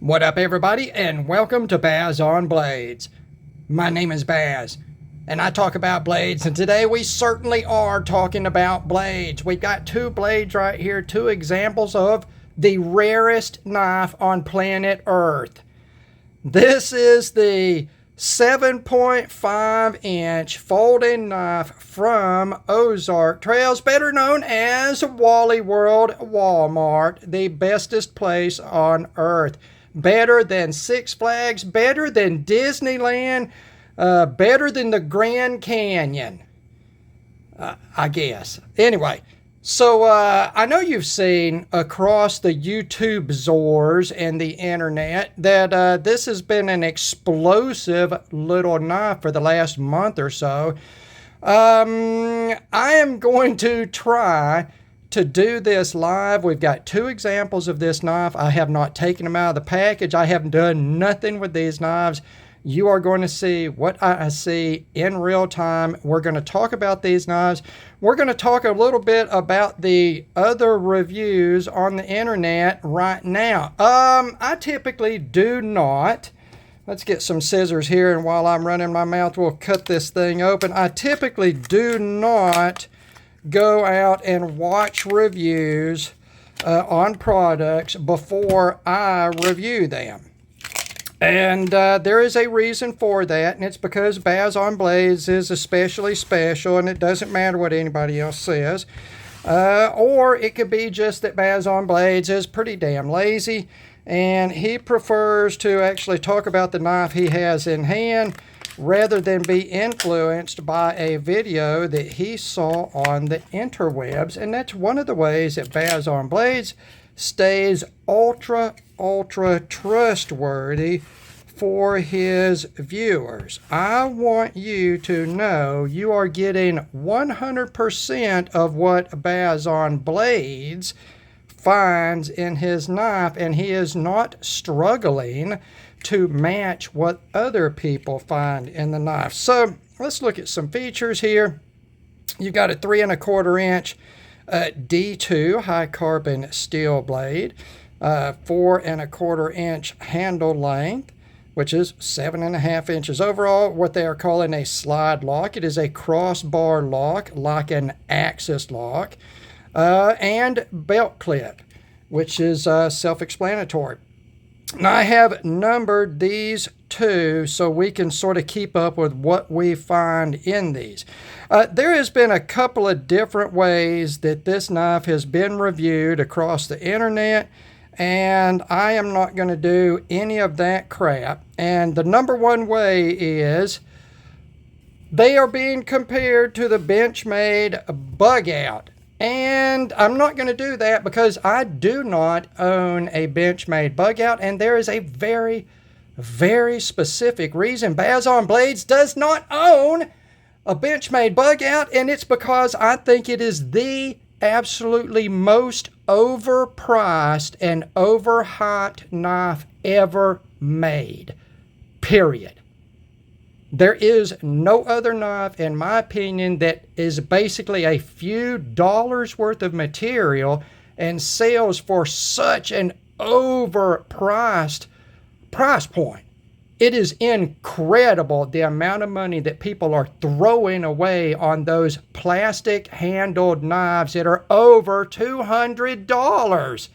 What up, everybody, and welcome to Baz on Blades. My name is Baz, and I talk about blades, and today we certainly are talking about blades. We've got two blades right here, two examples of the rarest knife on planet Earth. This is the 7.5 inch folding knife from Ozark Trails, better known as Wally World Walmart, the bestest place on earth. Better than Six Flags, better than Disneyland, better than the Grand Canyon, I guess. Anyway, so I know you've seen across the YouTube zors and the internet that this has been an explosive little knife for the last month or so. I am going to try to do this live. We've got two examples of this knife. I have not taken them out of the package. I have done nothing with these knives. You are going to see what I see in real time. We're going to talk about these knives. We're going to talk a little bit about the other reviews on the internet right now. I typically do not. Let's get some scissors here, and while I'm running my mouth, we'll cut this thing open. I typically do not go out and watch reviews on products before I review them. And there is a reason for that, and it's because Baz on Blades is especially special, and it doesn't matter what anybody else says. Or it could be just that Baz on Blades is pretty damn lazy, and he prefers to actually talk about the knife he has in hand rather than be influenced by a video that he saw on the interwebs. And that's one of the ways that Baz on Blades stays ultra trustworthy for his viewers. I want you to know you are getting 100% of what Baz on Blades finds in his knife, and he is not struggling to match what other people find in the knife. So let's look at some features here. You've got a 3 1/4 inch D2 high carbon steel blade, 4 1/4 inch handle length, which is 7.5 inches overall, what they are calling a slide lock. It is a crossbar lock, like an axis lock, and belt clip, which is self-explanatory. Now, I have numbered these two so we can sort of keep up with what we find in these. There has been a couple of different ways that this knife has been reviewed across the internet, and I am not going to do any of that crap. And the number one way is they are being compared to the Benchmade bug out. And I'm not going to do that because I do not own a Benchmade bug out, and there is a very, very specific reason Baz on Blades does not own a Benchmade bug out, and it's because I think it is the absolutely most overpriced and overhyped knife ever made. Period. There is no other knife, in my opinion, that is basically a few dollars worth of material and sells for such an overpriced price point. It is incredible the amount of money that people are throwing away on those plastic handled knives that are over $200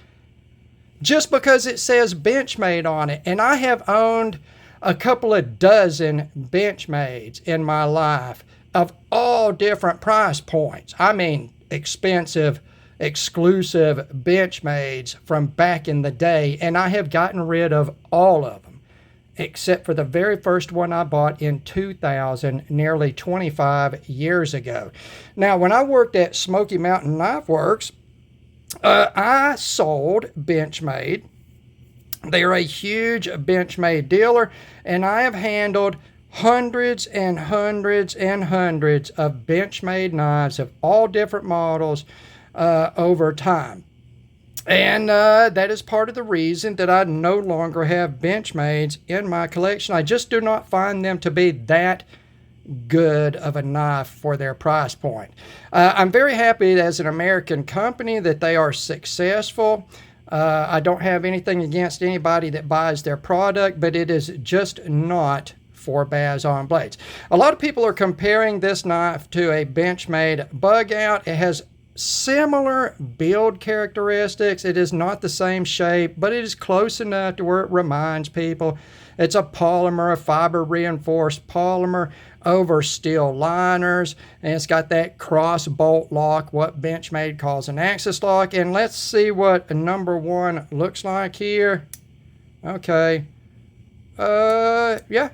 just because it says Benchmade on it. And I have owned a couple of dozen Benchmades in my life of all different price points. I mean, expensive, exclusive Benchmades from back in the day, and I have gotten rid of all of them, except for the very first one I bought in 2000, nearly 25 years ago. Now, when I worked at Smoky Mountain Knife Works, I sold Benchmade. They are a huge Benchmade dealer, and I have handled hundreds and hundreds and hundreds of Benchmade knives of all different models over time. And that is part of the reason that I no longer have Benchmades in my collection. I just do not find them to be that good of a knife for their price point. I'm very happy as an American company that they are successful. I don't have anything against anybody that buys their product, but it is just not for bass on blades. A lot of people are comparing this knife to a Benchmade bug out. It has similar build characteristics. It is not the same shape, but it is close enough to where it reminds people. It's a polymer, a fiber reinforced polymer over steel liners, and it's got that cross bolt lock, what Benchmade calls an axis lock. And let's see what a number 1 looks like here. Okay. Yeah.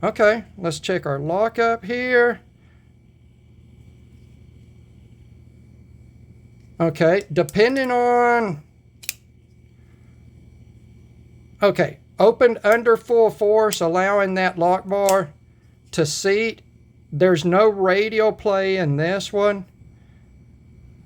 Okay, let's check our lockup here. Okay, depending on... Okay, opened under full force, allowing that lock bar to seat. There's no radial play in this one.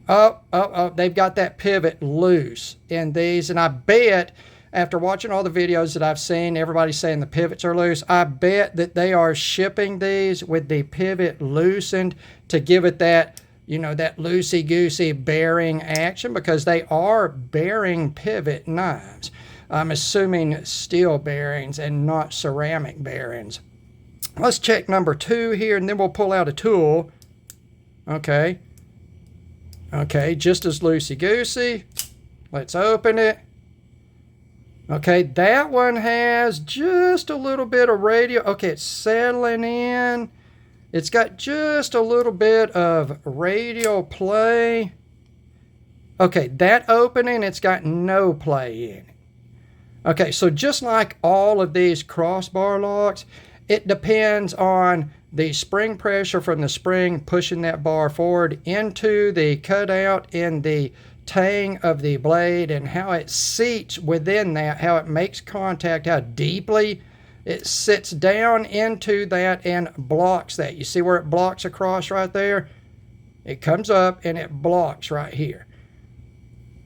Oh, they've got that pivot loose in these, and I bet, after watching all the videos that I've seen, everybody's saying the pivots are loose. I bet that they are shipping these with the pivot loosened to give it that, you know, that loosey-goosey bearing action, because they are bearing pivot knives. I'm assuming steel bearings and not ceramic bearings. Let's check number 2 here, and then we'll pull out a tool. Okay. Okay, just as loosey-goosey. Let's open it. Okay, that one has just a little bit of radial. Okay, it's settling in. It's got just a little bit of radial play. Okay, that opening, it's got no play in it. Okay, so just like all of these crossbar locks, it depends on the spring pressure from the spring pushing that bar forward into the cutout in the tang of the blade, and how it seats within that, how it makes contact, how deeply it sits down into that and blocks that. You see where it blocks across right there? It comes up and it blocks right here.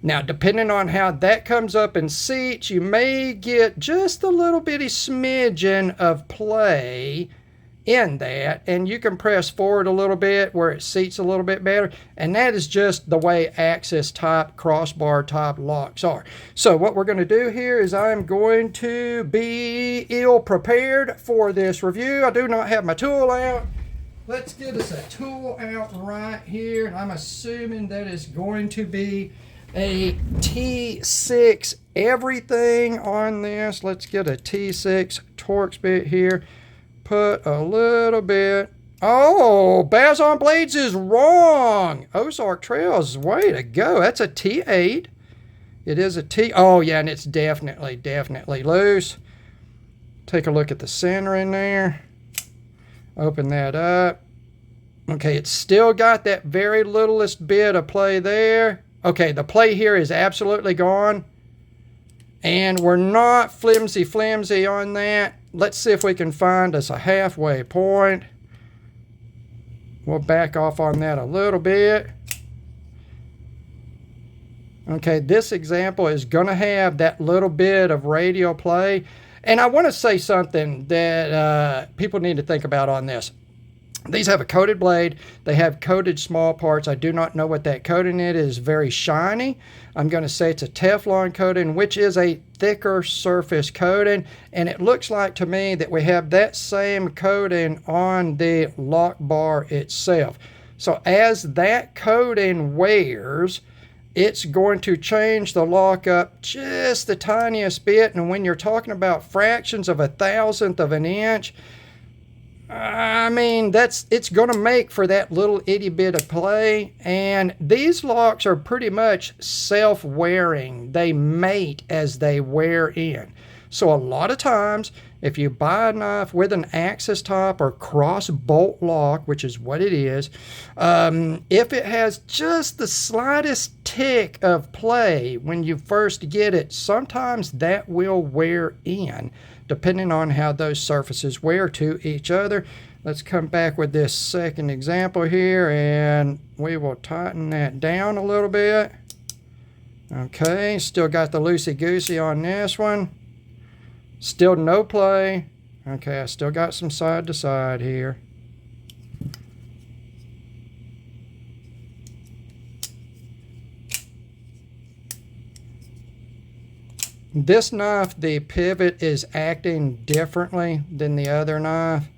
Now, depending on how that comes up and seats, you may get just a little bitty smidgen of play in that, and you can press forward a little bit where it seats a little bit better, and that is just the way axis type, crossbar type locks are. So what we're going to do here is I'm going to be ill prepared for this review. I do not have my tool out. Let's get us a tool out right here, and I'm assuming that is going to be a T6 everything on this. Let's get a T6 Torx bit here. Put a little bit. Oh, Bass on Blades is wrong. Ozark Trail's way to go. That's a T8. It is a T. Oh, yeah, and it's definitely loose. Take a look at the center in there. Open that up. Okay, it's still got that very littlest bit of play there. Okay, the play here is absolutely gone. And we're not flimsy on that. Let's see if we can find us a halfway point. We'll back off on that a little bit. Okay, this example is going to have that little bit of radial play. And I want to say something that people need to think about on this. These have a coated blade. They have coated small parts. I do not know what that coating is. It is very shiny. I'm going to say it's a Teflon coating, which is a thicker surface coating. And it looks like to me that we have that same coating on the lock bar itself. So as that coating wears, it's going to change the lock up just the tiniest bit. And when you're talking about fractions of a thousandth of an inch, I mean, it's going to make for that little itty bit of play. And these locks are pretty much self-wearing. They mate as they wear in. So a lot of times, if you buy a knife with an axis top or cross bolt lock, which is what it is, if it has just the slightest tick of play when you first get it, sometimes that will wear in, depending on how those surfaces wear to each other. Let's come back with this second example here, and we will tighten that down a little bit. Okay, still got the loosey-goosey on this one. Still no play. Okay, I still got some side to side here. This knife, the pivot is acting differently than the other knife.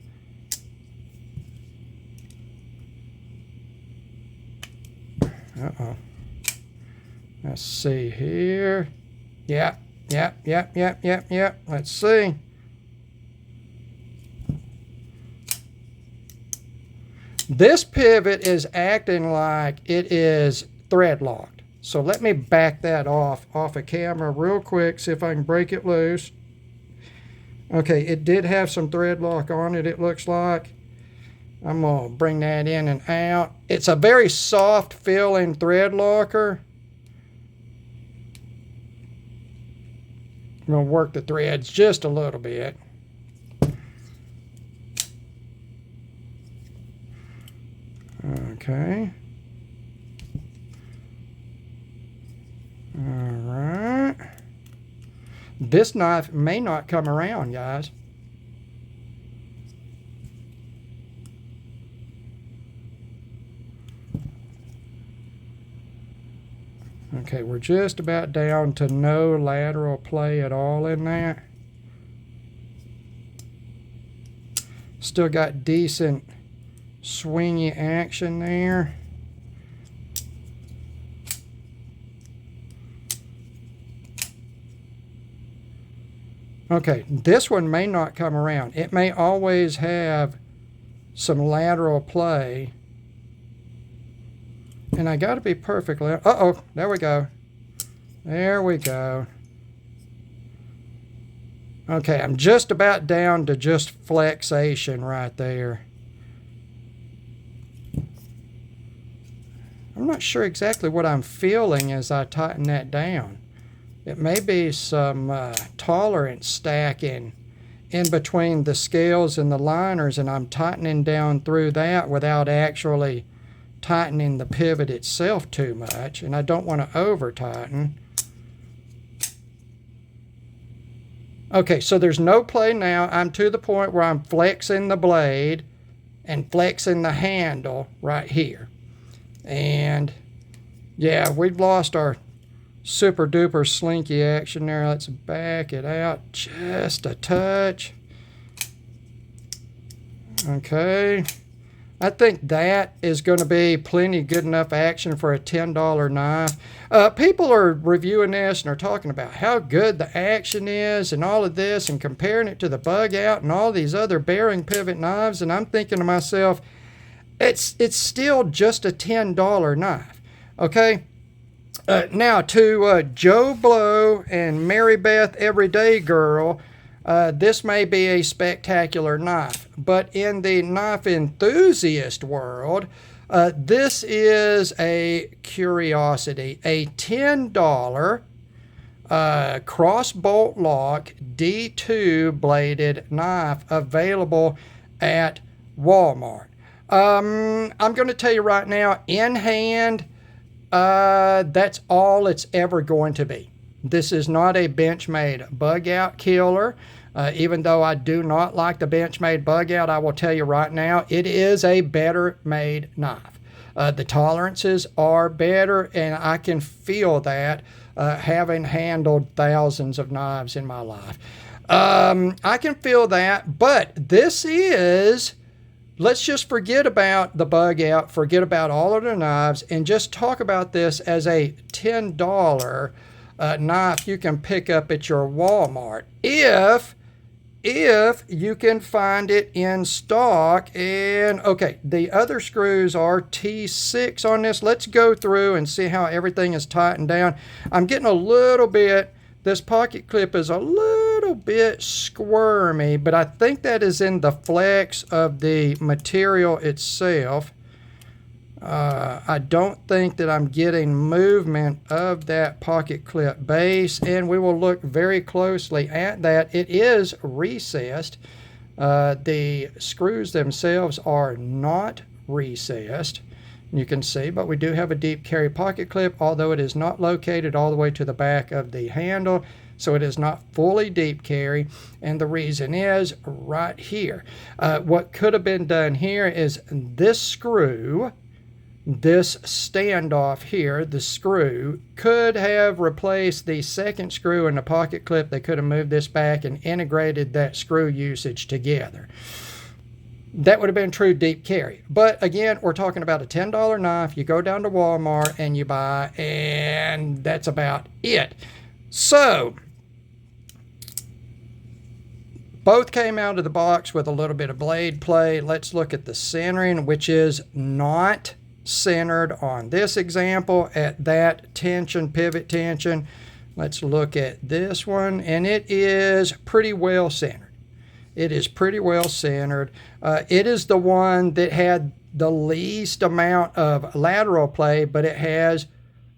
Uh-oh. Let's see here. Yep. Let's see. This pivot is acting like it is thread locked. So let me back that off of camera real quick, see if I can break it loose. Okay, it did have some thread lock on it, it looks like. I'm going to bring that in and out. It's a very soft feeling thread locker. I'm going to work the threads just a little bit. Okay. All right. This knife may not come around, guys. Okay, we're just about down to no lateral play at all in that. Still got decent swingy action there. Okay, this one may not come around. It may always have some lateral play. And I got to be perfectly... Uh-oh, there we go. There we go. Okay, I'm just about down to just flexation right there. I'm not sure exactly what I'm feeling as I tighten that down. It may be some tolerance stacking in between the scales and the liners, and I'm tightening down through that without actually tightening the pivot itself too much, and I don't want to over tighten. Okay, so there's no play now. I'm to the point where I'm flexing the blade and flexing the handle right here. And yeah, we've lost our super duper slinky action there. Let's back it out just a touch. Okay. I think that is going to be plenty good enough action for a $10 knife. People are reviewing this and are talking about how good the action is and all of this and comparing it to the Bug Out and all these other bearing pivot knives. And I'm thinking to myself, it's still just a $10 knife. Okay? Now to Joe Blow and Mary Beth Everyday Girl, this may be a spectacular knife, but in the knife enthusiast world, this is a curiosity. A $10 cross bolt lock D2 bladed knife available at Walmart. I'm going to tell you right now, in hand, that's all it's ever going to be. This is not a Benchmade Bug Out killer. Even though I do not like the Benchmade Bug Out, I will tell you right now, it is a better made knife. The tolerances are better, and I can feel that having handled thousands of knives in my life. I can feel that, but this is... Let's just forget about the Bug Out, forget about all of the knives, and just talk about this as a $10 knife you can pick up at your Walmart if you can find it in stock. And okay, the other screws are T6 on this. Let's go through and see how everything is tightened down. I'm getting a little bit, this pocket clip is a little bit squirmy, but I think that is in the flex of the material itself. I don't think that I'm getting movement of that pocket clip base, and we will look very closely at that. It is recessed. The screws themselves are not recessed, you can see, but we do have a deep carry pocket clip, although it is not located all the way to the back of the handle, so it is not fully deep carry, and the reason is right here. What could have been done here is this screw this standoff here, the screw, could have replaced the second screw in the pocket clip. They could have moved this back and integrated that screw usage together. That would have been true deep carry. But again, we're talking about a $10 knife. You go down to Walmart and you buy, and that's about it. So both came out of the box with a little bit of blade play. Let's look at the centering, which is not centered on this example at that tension, pivot tension. Let's look at this one, and it is pretty well centered. It is pretty well centered. It is the one that had the least amount of lateral play, but it has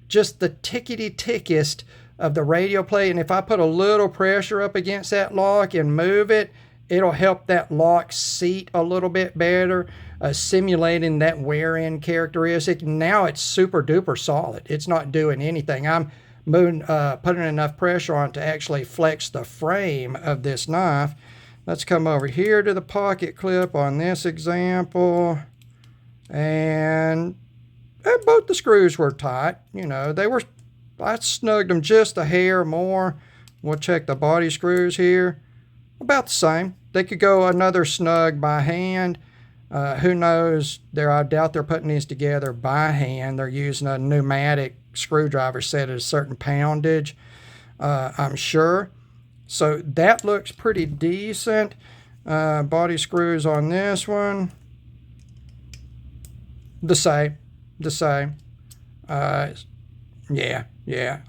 just the tickety-tickest of the radial play. And if I put a little pressure up against that lock and move it, it'll help that lock seat a little bit better, simulating that wear-in characteristic. Now it's super duper solid. It's not doing anything. I'm putting enough pressure on it to actually flex the frame of this knife. Let's come over here to the pocket clip on this example. And both the screws were tight. You know, I snugged them just a hair more. We'll check the body screws here. About the same. They could go another snug by hand. Who knows? I doubt they're putting these together by hand. They're using a pneumatic screwdriver set at a certain poundage, I'm sure. So that looks pretty decent. Body screws on this one, the same. Yeah.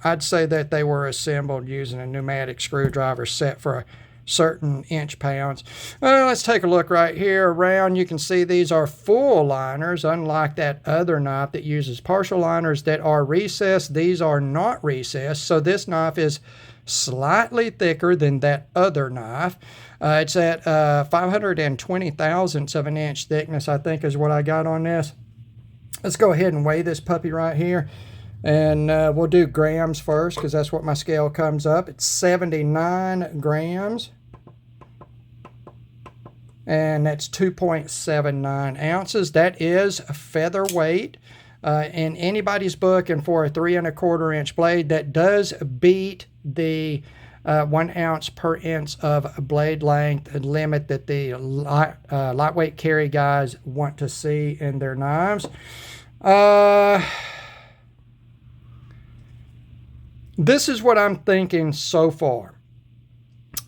I'd say that they were assembled using a pneumatic screwdriver set for a certain inch pounds. Let's take a look right here around. You can see these are full liners, unlike that other knife that uses partial liners that are recessed. These are not recessed, so this knife is slightly thicker than that other knife. It's at 520 thousandths of an inch thickness, I think is what I got on this. Let's go ahead and weigh this puppy right here. And we'll do grams first because that's what my scale comes up. It's 79 grams. And that's 2.79 ounces. That is featherweight. In anybody's book, and for a 3 1/4 inch blade, that does beat the 1 ounce per inch of blade length limit that the lightweight carry guys want to see in their knives. This is what I'm thinking so far.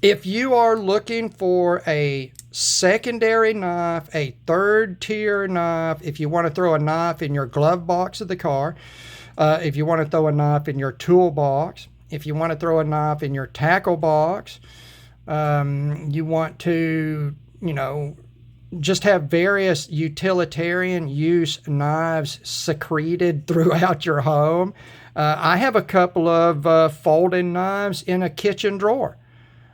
If you are looking for a secondary knife, a third tier knife, if you want to throw a knife in your glove box of the car, if you want to throw a knife in your toolbox, if you want to throw a knife in your tackle box, you want to, just have various utilitarian use knives secreted throughout your home. I have a couple of folding knives in a kitchen drawer.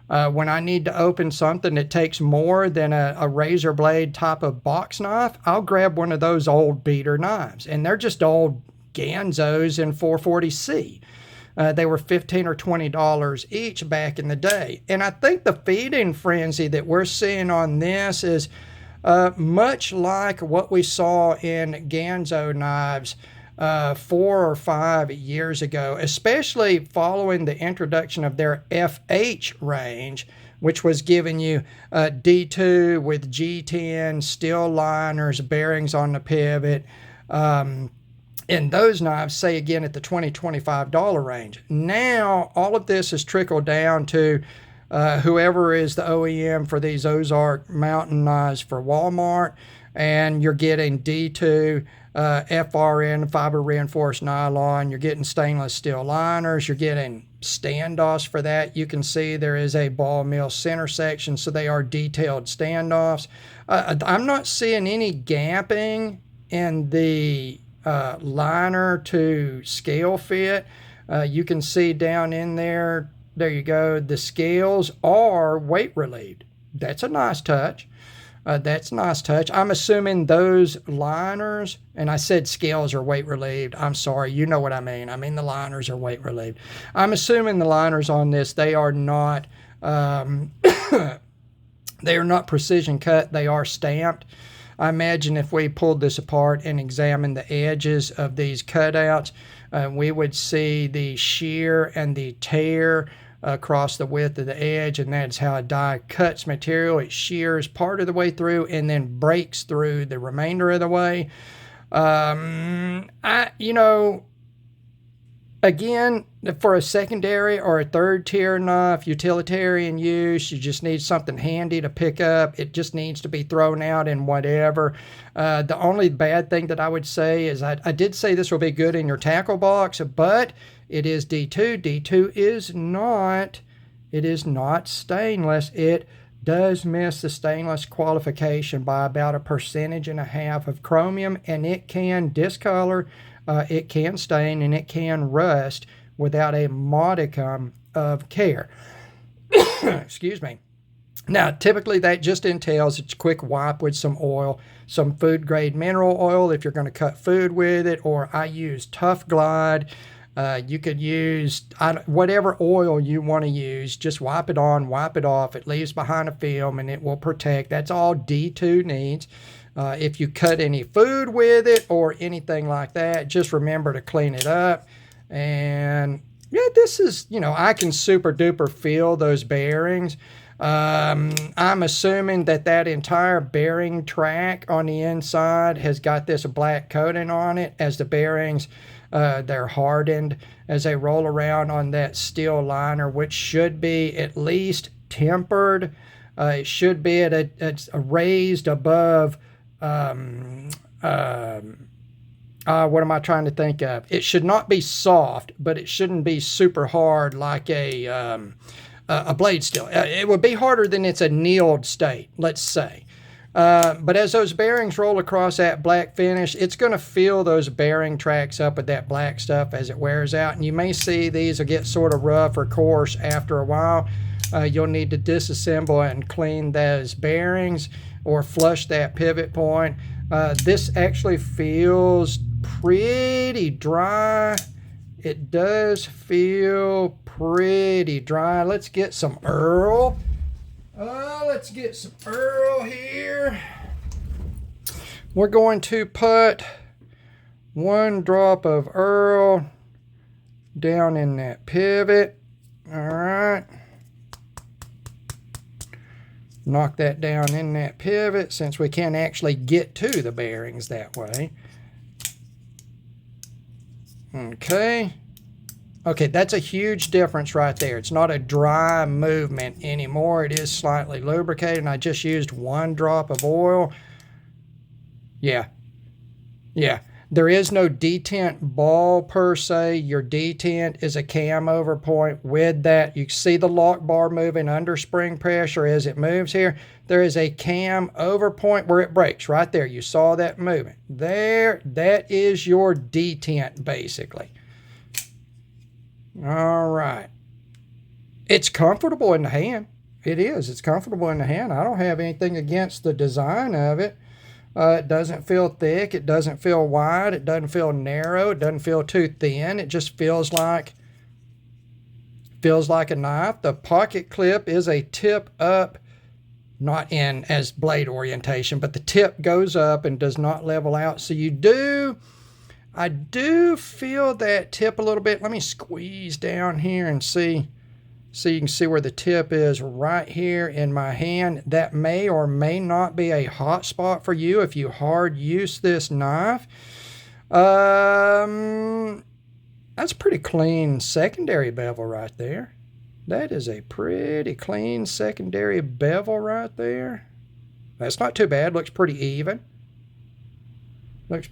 When I need to open something that takes more than a razor blade type of box knife, I'll grab one of those old beater knives. And they're just old Ganzos in 440C. They were $15 or $20 each back in the day. And I think the feeding frenzy that we're seeing on this is much like what we saw in Ganzo knives 4 or 5 years ago, especially following the introduction of their FH range, which was giving you D2 with G10, steel liners, bearings on the pivot. And those knives, say again, at the $20, $25 range. Now, all of this has trickled down to whoever is the OEM for these Ozark mountain knives for Walmart, and you're getting D2, FRN, fiber reinforced nylon, you're getting stainless steel liners, you're getting standoffs for that. You can see there is a ball mill center section, so they are detailed standoffs. I'm not seeing any gapping in the liner to scale fit. You can see down in there, there you go, the scales are weight relieved. That's a nice touch. That's a nice touch. I'm assuming those liners, and I said scales are weight relieved. I'm sorry, you know what I mean. I mean the liners are weight relieved. I'm assuming the liners on this, they are not they are not precision cut. They are stamped. I imagine if we pulled this apart and examined the edges of these cutouts, we would see the shear and the tear across the width of the edge, and that's how a die cuts material. It shears part of the way through and then breaks through the remainder of the way. Again, for a secondary or a third tier knife, utilitarian use, you just need something handy to pick up. It just needs to be thrown out in whatever. The only bad thing that I would say is I did say this will be good in your tackle box, but it is D2. D2 is not stainless. It does miss the stainless qualification by about 1.5 percentage of chromium, and it can discolor. It can stain, and it can rust without a modicum of care. Excuse me. Now, typically that just entails a quick wipe with some oil, some food grade mineral oil if you're going to cut food with it, or I use Tough Glide. You could use whatever oil you want to use. Just wipe it on, wipe it off. It leaves behind a film and it will protect. That's all D2 needs. If you cut any food with it or anything like that, just remember to clean it up. And yeah, this is, I can super duper feel those bearings. I'm assuming that entire bearing track on the inside has got this black coating on it, as the bearings, they're hardened as they roll around on that steel liner, which should be at least tempered. It should be at a raised above. What am I trying to think of? It should not be soft, but it shouldn't be super hard like a blade steel. It would be harder than it's annealed state, let's say. But as those bearings roll across that black finish, it's going to fill those bearing tracks up with that black stuff as it wears out. And you may see these will get sort of rough or coarse after a while. You'll need to disassemble and clean those bearings or flush that pivot point. This actually feels pretty dry. It does feel pretty dry. Let's get some Earl. Let's get some Earl here. We're going to put 1 drop of Earl down in that pivot. All right. Knock that down in that pivot since we can't actually get to the bearings that way. Okay. Okay, that's a huge difference right there. It's not a dry movement anymore. It is slightly lubricated, and I just used 1 drop of oil. Yeah. There is no detent ball per se. Your detent is a cam over point with that. You see the lock bar moving under spring pressure as it moves here. There is a cam over point where it breaks right there. You saw that movement. There, that is your detent basically. All right. It's comfortable in the hand. It is. It's comfortable in the hand. I don't have anything against the design of it. It doesn't feel thick. It doesn't feel wide. It doesn't feel narrow. It doesn't feel too thin. It just feels like a knife. The pocket clip is a tip up, not in as blade orientation, but the tip goes up and does not level out. So I do feel that tip a little bit. Let me squeeze down here and see. So you can see where the tip is right here in my hand. That may or may not be a hot spot for you if you hard use this knife. That's pretty clean secondary bevel right there. That is a pretty clean secondary bevel right there. That's not too bad. Looks pretty even. Let's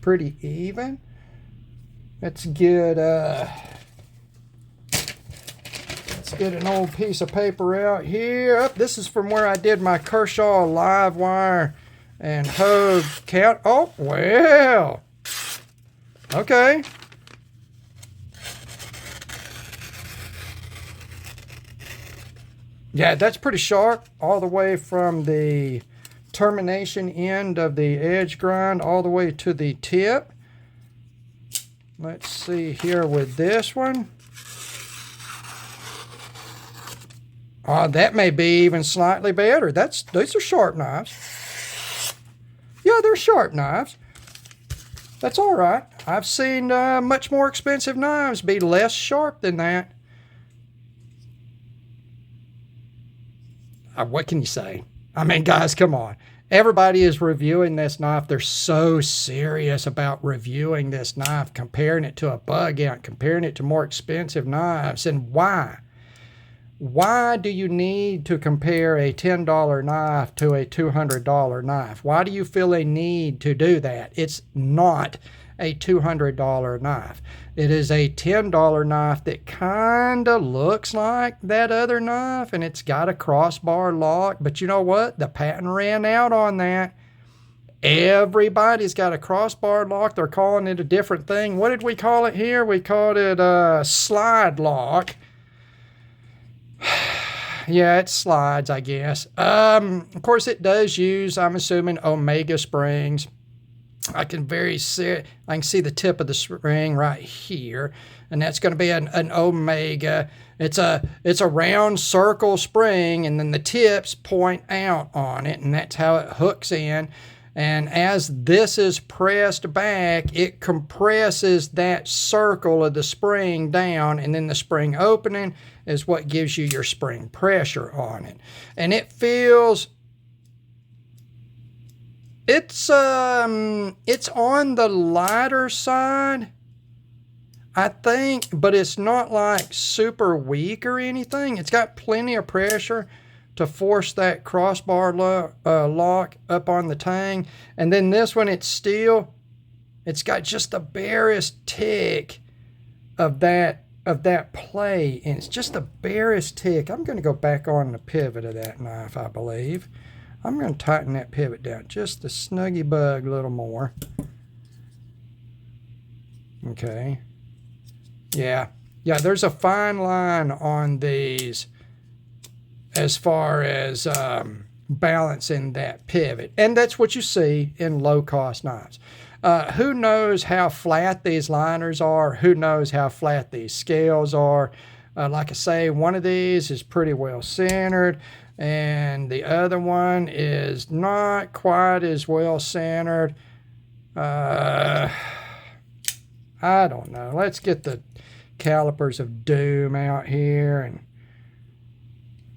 get an old piece of paper out here. Oh, this is from where I did my Kershaw live wire and Hogue count. Oh, well. Okay. Yeah, that's pretty sharp all the way from the termination end of the edge grind all the way to the tip. Let's see here with this one. That may be even slightly better. Those are sharp knives. Yeah, Yeah, they're sharp knives. That's all right. I've seen much more expensive knives be less sharp than that. What can you say? I mean, guys, come on. Everybody is reviewing this knife. They're so serious about reviewing this knife, comparing it to a bug out, comparing it to more expensive knives. And why? Why do you need to compare a $10 knife to a $200 knife? Why do you feel a need to do that? It's not a $200 knife. It is a $10 knife that kind of looks like that other knife, and it's got a crossbar lock. But you know what? The patent ran out on that. Everybody's got a crossbar lock. They're calling it a different thing. What did we call it here? We called it a slide lock. Yeah, it slides, I guess. Of course, it does use, I'm assuming, Omega springs. I can see the tip of the spring right here, and that's going to be an Omega. It's a round circle spring, and then the tips point out on it, and that's how it hooks in. And as this is pressed back, it compresses that circle of the spring down, and then the spring opening is what gives you your spring pressure on it. And it feels, it's on the lighter side, I think, but it's not like super weak or anything. It's got plenty of pressure to force that crossbar lock up on the tang. And then this one, it's got just the barest tick of that play, and it's just the barest tick. I'm going to go back on the pivot of that knife, I believe. I'm going to tighten that pivot down just a snuggy bug a little more. Okay. Yeah, there's a fine line on these as far as balancing that pivot. And that's what you see in low-cost knives. Who knows how flat these liners are? Who knows how flat these scales are? Like I say, one of these is pretty well centered, and the other one is not quite as well centered. I don't know. Let's get the calipers of doom out here, and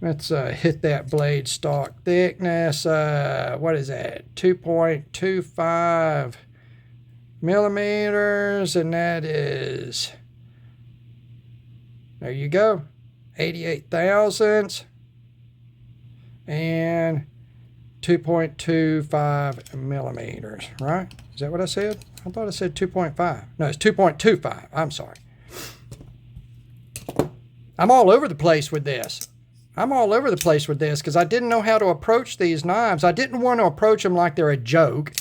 let's hit that blade stock thickness. What is that? 2.25 millimeters, and that is, there you go, 88 thousandths and 2.25 millimeters, right? Is that what I said? I thought I said 2.5. No, it's 2.25. I'm sorry. I'm all over the place with this. Because I didn't know how to approach these knives. I didn't want to approach them like they're a joke,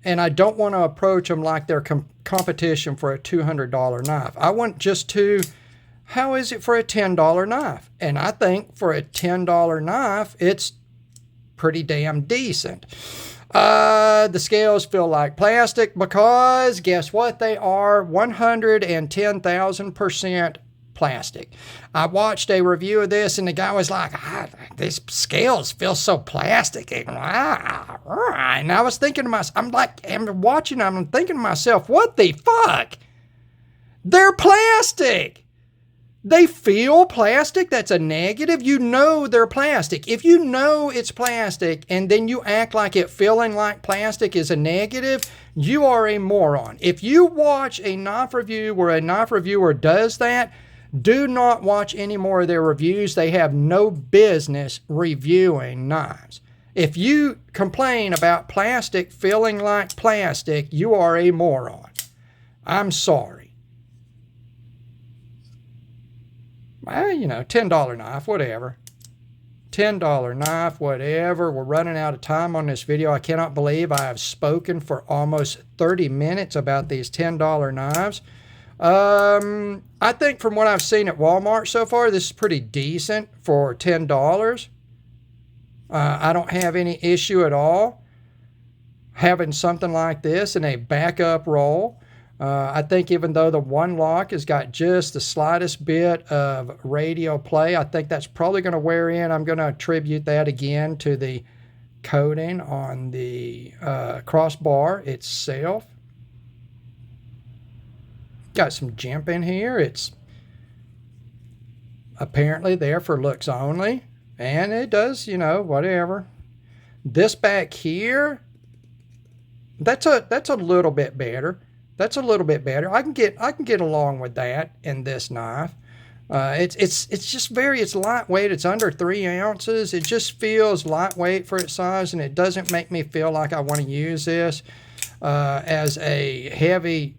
and I don't want to approach them like they're competition for a $200 knife. I want just to, how is it for a $10 knife? And I think for a $10 knife, it's pretty damn decent. The scales feel like plastic because guess what? They are 110,000% plastic. I watched a review of this, and the guy was like, these scales feel so plastic. And I was thinking to myself, I'm watching them, I'm thinking to myself, what the fuck? They're plastic. They feel plastic. That's a negative. You know they're plastic. If you know it's plastic and then you act like it feeling like plastic is a negative, you are a moron. If you watch a knife review where a knife reviewer does that, do not watch any more of their reviews. They have no business reviewing knives. If you complain about plastic feeling like plastic, you are a moron. I'm sorry. Well, $10 knife, whatever. $10 knife, whatever. We're running out of time on this video. I cannot believe I have spoken for almost 30 minutes about these $10 knives. I think from what I've seen at Walmart so far, this is pretty decent for $10. I don't have any issue at all having something like this in a backup roll. I think even though the one lock has got just the slightest bit of radial play, I think that's probably going to wear in. I'm going to attribute that again to the coating on the crossbar itself. Got some jimping here. It's apparently there for looks only, and it does, whatever. This back here, that's a little bit better. That's a little bit better. I can get along with that in this knife. It's just it's lightweight. It's under 3 ounces. It just feels lightweight for its size, and it doesn't make me feel like I want to use this as a heavy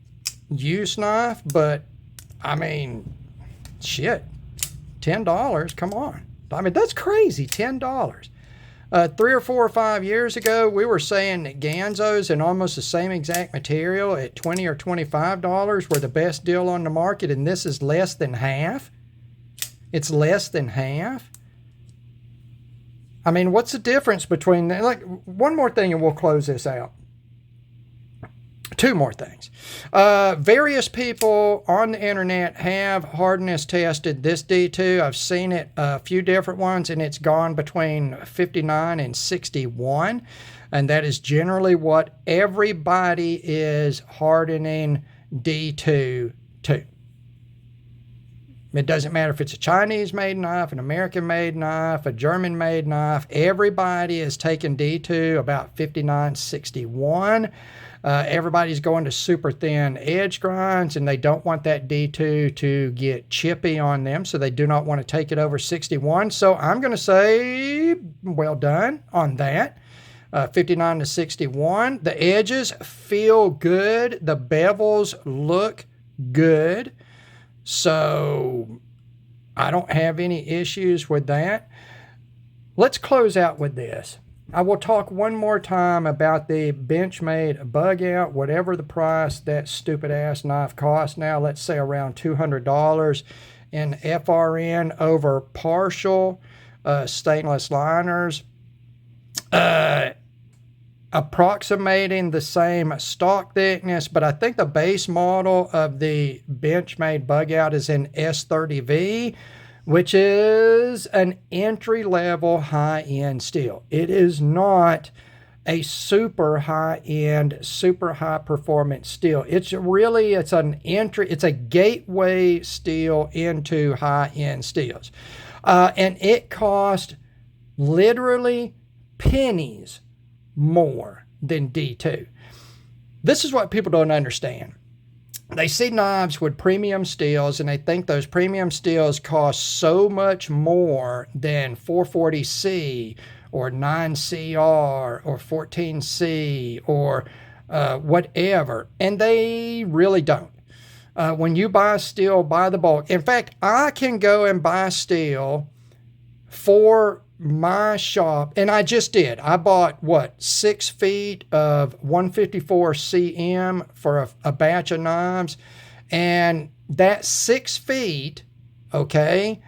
use knife. But I mean, shit, $10. Come on. I mean, that's crazy. $10. 3 or 4 or 5 years ago, we were saying that Ganzos in almost the same exact material at $20 or $25 were the best deal on the market, and this is less than half. It's less than half. I mean, what's the difference between, like, one more thing and we'll close this out. 2 more things. Various people on the internet have hardness tested this D2. I've seen it a few different ones, and it's gone between 59 and 61. And that is generally what everybody is hardening D2 to. It doesn't matter if it's a Chinese-made knife, an American-made knife, a German-made knife. Everybody is taking D2 about 59, 61. Everybody's going to super thin edge grinds, and they don't want that D2 to get chippy on them, so they do not want to take it over 61. So I'm going to say well done on that. 59 to 61. The edges feel good. The bevels look good. So I don't have any issues with that. Let's close out with this. I will talk one more time about the Benchmade bug out, whatever the price that stupid ass knife costs now, let's say around $200 in FRN over partial stainless liners. Approximating the same stock thickness, but I think the base model of the Benchmade bug out is in S30V, which is an entry-level high-end steel. It is not a super high-end, super high-performance steel. It's a gateway steel into high-end steels. And it cost literally pennies more than D2. This is what people don't understand. They see knives with premium steels and they think those premium steels cost so much more than 440C or 9CR or 14C or whatever. And they really don't. When you buy steel by the bulk, in fact, I can go and buy steel for my shop, and I just did. I bought 6 feet of 154 cm for a batch of knives, and that 6 feet, okay,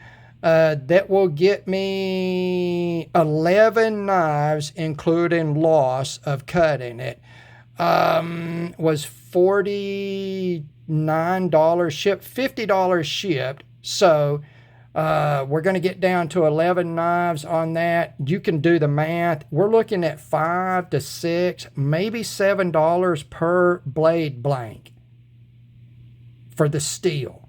that will get me 11 knives, including loss of cutting. It was $49 shipped, $50 shipped. So we're going to get down to 11 knives on that. You can do the math. We're looking at $5 to $6, maybe $7 per blade blank for the steel.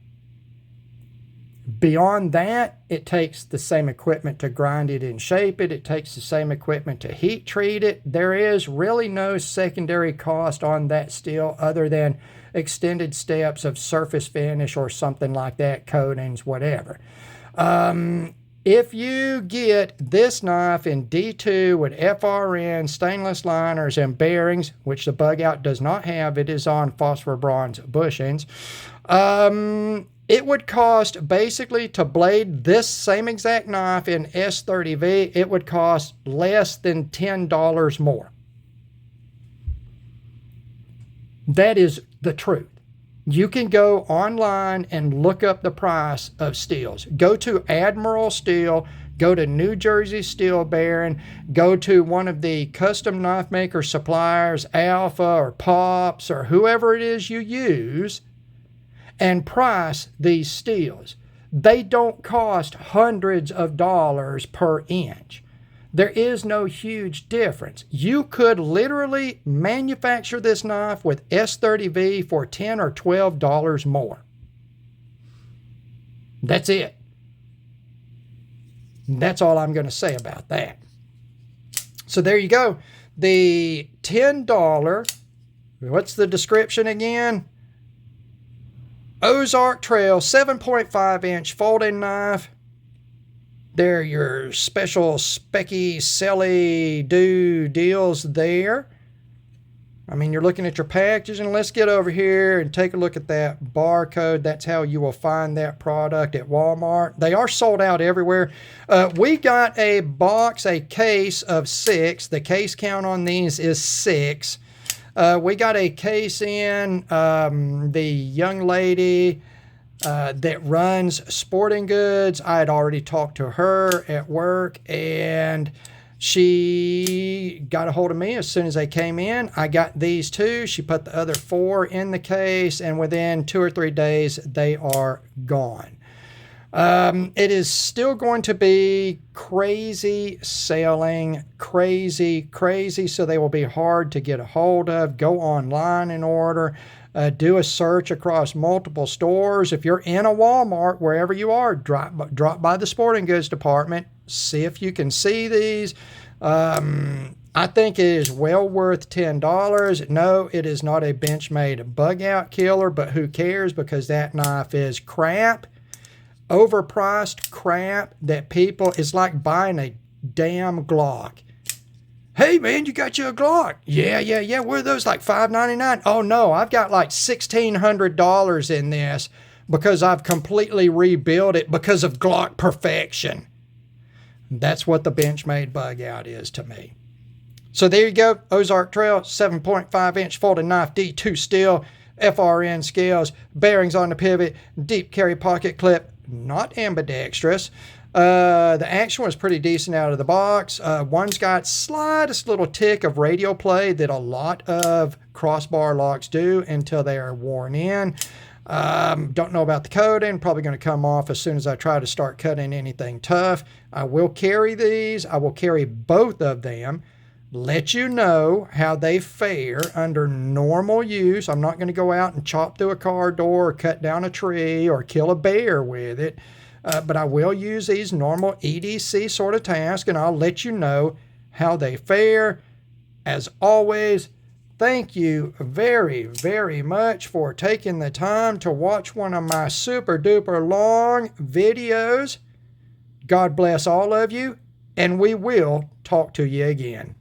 Beyond that, it takes the same equipment to grind it and shape it. It takes the same equipment to heat treat it. There is really no secondary cost on that steel other than extended steps of surface finish or something like that, coatings, whatever. If you get this knife in D2 with FRN, stainless liners, and bearings, which the bug out does not have, it is on phosphor bronze bushings, it would cost, basically, to blade this same exact knife in S30V, it would cost less than $10 more. That is the truth. You can go online and look up the price of steels. Go to Admiral Steel, go to New Jersey Steel Baron, go to one of the custom knife maker suppliers, Alpha or Pops or whoever it is you use, and price these steels. They don't cost hundreds of dollars per inch. There is no huge difference. You could literally manufacture this knife with S30V for $10 or $12 more. That's it. That's all I'm going to say about that. So there you go. The $10, what's the description again? Ozark Trail 7.5-inch folding knife. They're your special specky, selly deals there. I mean, you're looking at your packages, and let's get over here and take a look at that barcode. That's how you will find that product at Walmart. They are sold out everywhere. We got a box, a case of 6. The case count on these is 6. We got a case in. The young lady that runs sporting goods, I had already talked to her at work, and she got a hold of me as soon as they came in. I got these 2. She put the other 4 in the case, and within 2 or 3 days, they are gone. It is still going to be crazy selling, crazy, so they will be hard to get a hold of. Go online and order. Do a search across multiple stores. If you're in a Walmart, wherever you are, drop by the sporting goods department. See if you can see these. I think it is well worth $10. No, it is not a Benchmade bug out killer, but who cares, because that knife is crap. Overpriced crap that people, it's like buying a damn Glock. Hey man, you got you a Glock? Yeah. What are those, like $5.99? Oh no, I've got like $1,600 in this because I've completely rebuilt it because of Glock perfection. That's what the Benchmade bug out is to me. So there you go. Ozark Trail, 7.5-inch folding knife, D2 steel, FRN scales, bearings on the pivot, deep carry pocket clip, not ambidextrous. The action was pretty decent out of the box. One's got slightest little tick of radial play that a lot of crossbar locks do until they are worn in. Don't know about the coating. Probably going to come off as soon as I try to start cutting anything tough. I will carry these. I will carry both of them. Let you know how they fare under normal use. I'm not going to go out and chop through a car door or cut down a tree or kill a bear with it. But I will use these normal EDC sort of tasks, and I'll let you know how they fare. As always, thank you very, very much for taking the time to watch one of my super duper long videos. God bless all of you, and we will talk to you again.